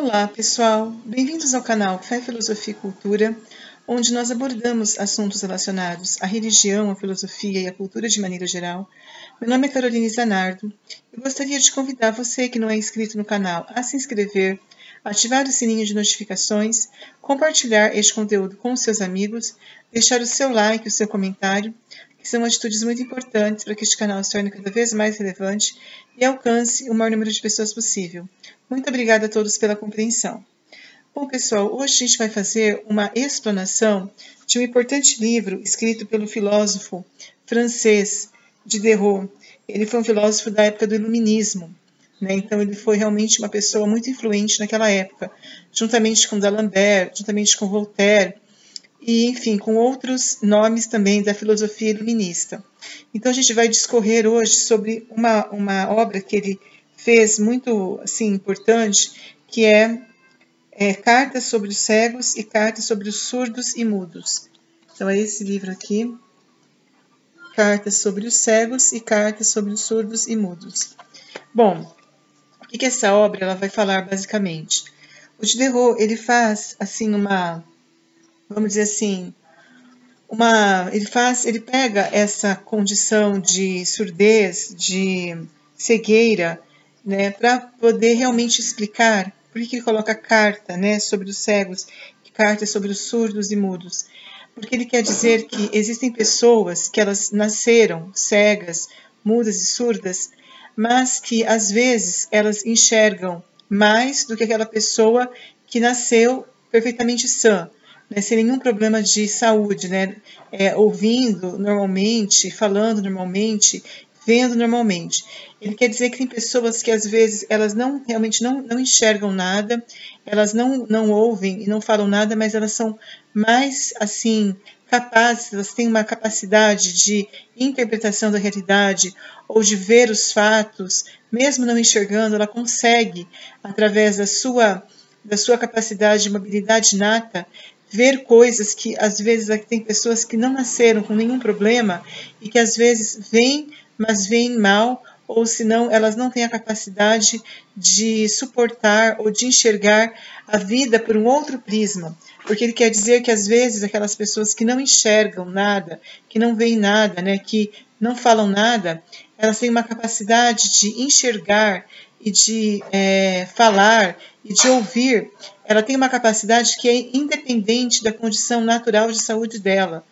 Olá, pessoal! Bem-vindos ao canal Fé, Filosofia e Cultura, onde nós abordamos assuntos relacionados à religião, à filosofia e à cultura de maneira geral. Meu nome é Caroline Zanardo e gostaria de convidar você que não é inscrito no canal a se inscrever, ativar o sininho de notificações, compartilhar este conteúdo com os seus amigos, deixar o seu like, o seu comentário, que são atitudes muito importantes para que este canal se torne cada vez mais relevante e alcance o maior número de pessoas possível. Muito obrigada a todos pela compreensão. Bom, pessoal, hoje a gente vai fazer uma explanação de um importante livro escrito pelo filósofo francês Diderot. Ele foi um filósofo da época do Iluminismo, né? Então ele foi realmente uma pessoa muito influente naquela época, juntamente com D'Alembert, juntamente com Voltaire, e, enfim, com outros nomes também da filosofia iluminista. Então a gente vai discorrer hoje sobre uma obra que ele fez muito assim, importante, que é Cartas sobre os Cegos e Cartas sobre os Surdos e Mudos. Então é esse livro aqui, Cartas sobre os Cegos e Cartas sobre os Surdos e Mudos. Bom, o que essa obra ela vai falar basicamente? O Diderot, ele faz assim vamos dizer assim, ele pega essa condição de surdez, de cegueira, né, para poder realmente explicar por que ele coloca carta, né, sobre os cegos, carta sobre os surdos e mudos. Porque ele quer dizer que existem pessoas que elas nasceram cegas, mudas e surdas, mas que às vezes elas enxergam mais do que aquela pessoa que nasceu perfeitamente sã, né, sem nenhum problema de saúde, né, ouvindo normalmente, falando normalmente, vendo normalmente. Ele quer dizer que tem pessoas que às vezes elas realmente não enxergam nada, elas não ouvem e não falam nada, mas elas são mais assim capazes, elas têm uma capacidade de interpretação da realidade ou de ver os fatos, mesmo não enxergando, ela consegue, através da sua capacidade, uma habilidade inata, ver coisas que às vezes tem pessoas que não nasceram com nenhum problema e que às vezes veem, mas veem mal, ou senão elas não têm a capacidade de suportar ou de enxergar a vida por um outro prisma. Porque ele quer dizer que às vezes aquelas pessoas que não enxergam nada, que não veem nada, né, que não falam nada, elas têm uma capacidade de enxergar e de falar e de ouvir. Ela tem uma capacidade que é independente da condição natural de saúde dela.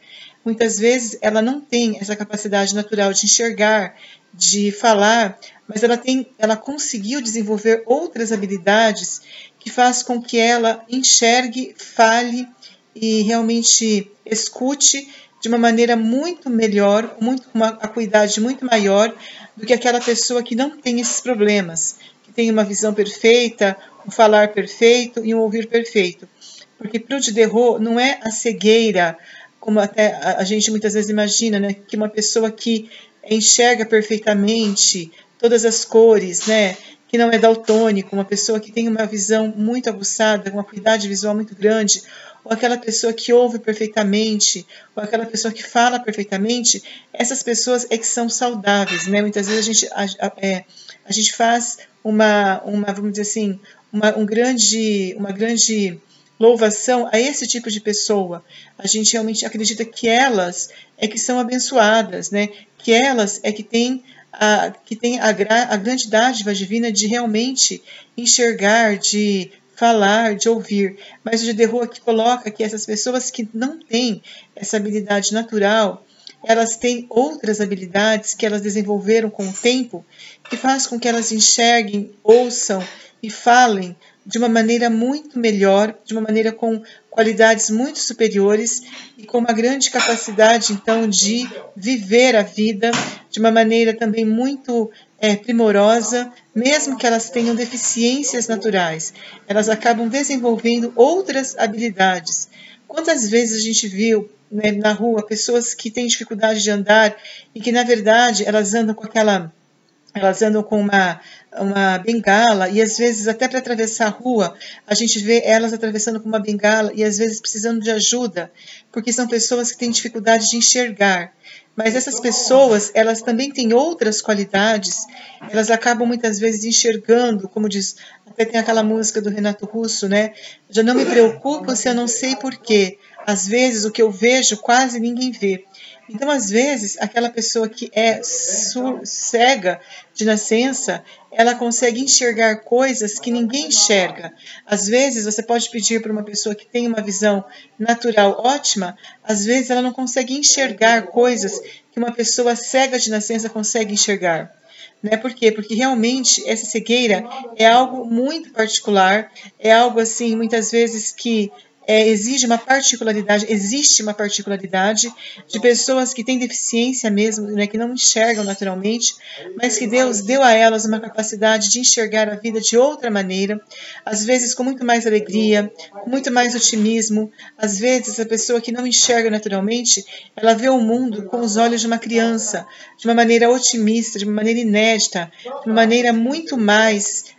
Muitas vezes ela não tem essa capacidade natural de enxergar, de falar, mas ela conseguiu desenvolver outras habilidades que faz com que ela enxergue, fale e realmente escute de uma maneira muito melhor, com uma acuidade muito maior do que aquela pessoa que não tem esses problemas, que tem uma visão perfeita, um falar perfeito e um ouvir perfeito. Porque para o Diderot não é a cegueira, como até a gente muitas vezes imagina, né, que uma pessoa que enxerga perfeitamente todas as cores, né, que não é daltônico, uma pessoa que tem uma visão muito aguçada, uma acuidade visual muito grande, ou aquela pessoa que ouve perfeitamente, ou aquela pessoa que fala perfeitamente, essas pessoas é que são saudáveis, né? Muitas vezes a gente faz vamos dizer assim, uma grande louvação a esse tipo de pessoa. A gente realmente acredita que elas é que são abençoadas, né? Que elas é que têm a grande dádiva divina de realmente enxergar, de falar, de ouvir. Mas o Diderot aqui coloca que essas pessoas que não têm essa habilidade natural, elas têm outras habilidades que elas desenvolveram com o tempo, que faz com que elas enxerguem, ouçam e falem de uma maneira muito melhor, de uma maneira com qualidades muito superiores e com uma grande capacidade, então, de viver a vida de uma maneira também muito primorosa, mesmo que elas tenham deficiências naturais. Elas acabam desenvolvendo outras habilidades. Quantas vezes a gente viu, né, na rua pessoas que têm dificuldade de andar e que, na verdade, elas andam com aquela Elas andam com uma bengala e às vezes até para atravessar a rua a gente vê elas atravessando com uma bengala e às vezes precisando de ajuda, porque são pessoas que têm dificuldade de enxergar. Mas essas pessoas, elas também têm outras qualidades, elas acabam muitas vezes enxergando, como diz, até tem aquela música do Renato Russo, né? Já não me preocupo se eu não sei por quê. Às vezes o que eu vejo quase ninguém vê. Então, às vezes, aquela pessoa que é cega de nascença, ela consegue enxergar coisas que ninguém enxerga. Às vezes, você pode pedir para uma pessoa que tem uma visão natural ótima, às vezes ela não consegue enxergar coisas que uma pessoa cega de nascença consegue enxergar. Né? Por quê? Porque realmente essa cegueira é algo muito particular, é algo assim, muitas vezes que existe uma particularidade de pessoas que têm deficiência mesmo, né, que não enxergam naturalmente, mas que Deus deu a elas uma capacidade de enxergar a vida de outra maneira, às vezes com muito mais alegria, com muito mais otimismo. Às vezes a pessoa que não enxerga naturalmente, ela vê o mundo com os olhos de uma criança, de uma maneira otimista, de uma maneira inédita, de uma maneira muito mais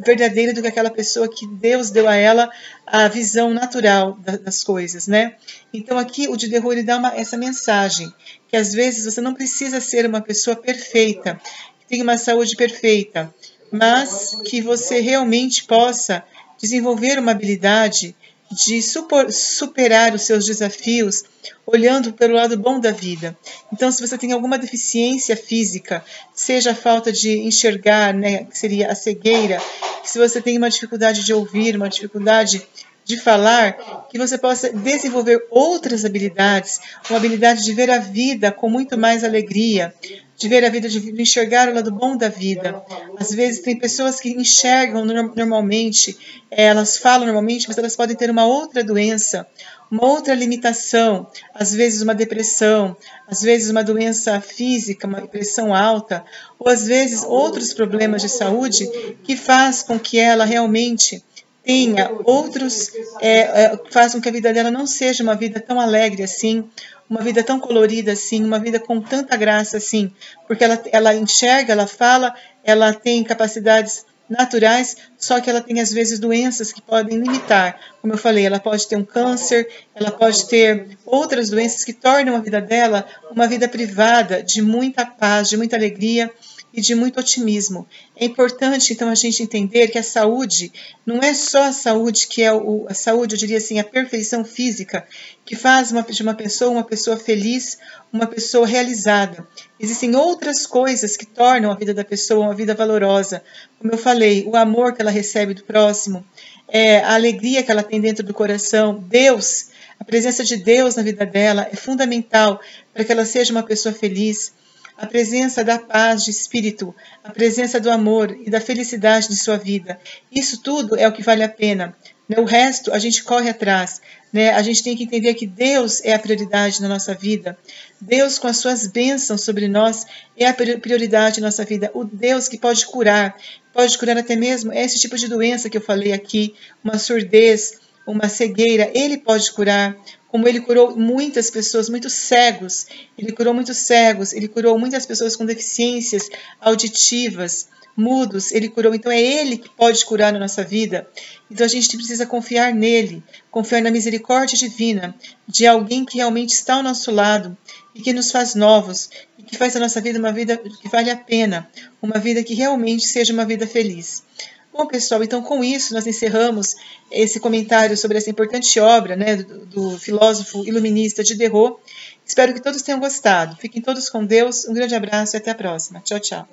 verdadeira do que aquela pessoa que Deus deu a ela a visão natural das coisas, né? Então aqui o Diderot ele dá essa mensagem, que às vezes você não precisa ser uma pessoa perfeita, que tenha uma saúde perfeita, mas que você realmente possa desenvolver uma habilidade de superar os seus desafios olhando pelo lado bom da vida. Então, se você tem alguma deficiência física, seja a falta de enxergar, né, que seria a cegueira, se você tem uma dificuldade de ouvir, uma dificuldade de falar, que você possa desenvolver outras habilidades, uma habilidade de ver a vida com muito mais alegria, de ver a vida, de enxergar o lado bom da vida. Às vezes tem pessoas que enxergam normalmente, elas falam normalmente, mas elas podem ter uma outra doença, uma outra limitação, às vezes uma depressão, às vezes uma doença física, uma pressão alta, ou às vezes outros problemas de saúde que faz com que ela realmente tenha outros, faz com que a vida dela não seja uma vida tão alegre assim, uma vida tão colorida assim, uma vida com tanta graça assim, porque ela enxerga, ela fala, ela tem capacidades naturais, só que ela tem às vezes doenças que podem limitar. Como eu falei, ela pode ter um câncer, ela pode ter outras doenças que tornam a vida dela uma vida privada de muita paz, de muita alegria e de muito otimismo. É importante, então, a gente entender que a saúde não é só a saúde que é a saúde, eu diria assim, a perfeição física, que faz de uma pessoa feliz, uma pessoa realizada. Existem outras coisas que tornam a vida da pessoa uma vida valorosa. Como eu falei, o amor que ela recebe do próximo, a alegria que ela tem dentro do coração, Deus, a presença de Deus na vida dela é fundamental para que ela seja uma pessoa feliz. A presença da paz de espírito, a presença do amor e da felicidade de sua vida. Isso tudo é o que vale a pena. O resto a gente corre atrás. A gente tem que entender que Deus é a prioridade na nossa vida. Deus, com as suas bênçãos sobre nós, é a prioridade na nossa vida. O Deus que pode curar até mesmo esse tipo de doença que eu falei aqui, uma surdez, uma cegueira, Ele pode curar. Como ele curou muitas pessoas, muitos cegos, ele curou muitas pessoas com deficiências auditivas, mudos, ele curou. Então é ele que pode curar na nossa vida. Então a gente precisa confiar nele, confiar na misericórdia divina de alguém que realmente está ao nosso lado e que nos faz novos e que faz a nossa vida uma vida que vale a pena, uma vida que realmente seja uma vida feliz. Bom, pessoal, então com isso nós encerramos esse comentário sobre essa importante obra, né, do filósofo iluminista Diderot. Espero que todos tenham gostado. Fiquem todos com Deus. Um grande abraço e até a próxima. Tchau, tchau.